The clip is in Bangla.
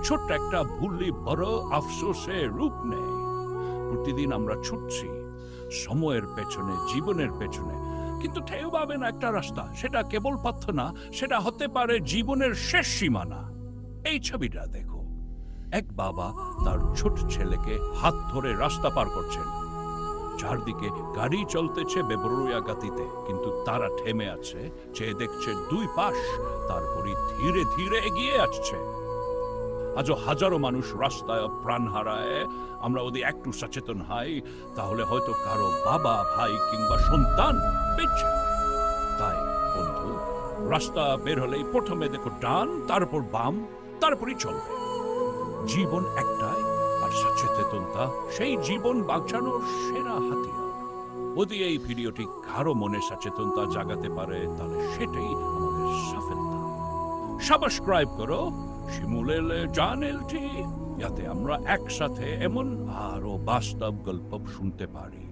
ছোট্ট একটা ভুলই বড় আফসোসে রূপ নেয়। প্রতিদিন আমরা ছুটছি সময়ের পেছনে, জীবনের পেছনে, কিন্তু ঠেউ পাবে না একটা রাস্তা। সেটা কেবল পথ না, সেটা হতে পারে জীবনের শেষ সীমানা। এই ছবিটা দেখো, এক বাবা তার ছোট ছেলেকে হাত ধরে রাস্তা পার করছেন। চারদিকে গাড়ি চলতেছে বেপরোয়া গতিতে, কিন্তু তারা থেমে আছে, চেয়ে দেখছে দুই পাশ, তারপরে ধীরে ধীরে এগিয়ে আসছে। আজও হাজারো মানুষ রাস্তায় প্রাণ হারায়। আমরা যদি একটু সচেতন হই, তাহলে হয়তো কারো বাবা, ভাই কিংবা সন্তান বেঁচে যাবে। তাই বন্ধু, রাস্তা বের হলেই প্রথমে দেখো ডান, তারপর বাম, তারপরই চলবে। জীবন একটাই, আর সচেতনতা সেই জীবন বাঁচানোর সেরা হাতিয়ার। যদি এই ভিডিওটি কারো মনে সচেতনতা জাগাতে পারে, তাহলে সেটাই আমাদের সফলতা। সাবস্ক্রাইব করো শিমুলের চ্যানেলটি, যাতে আমরা একসাথে এমন আরো বাস্তব গল্প শুনতে পারি।